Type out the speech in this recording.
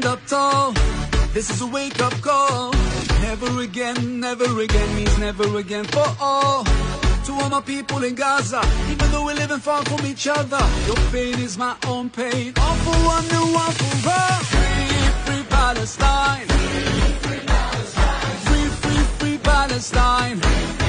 stand up tall. This is a wake-up call. Never again means never again for all. To all my people in Gaza, even though we're living far from each other, your pain is my own pain. All for one and one for all. Free, free Palestine. Free, free, free Palestine.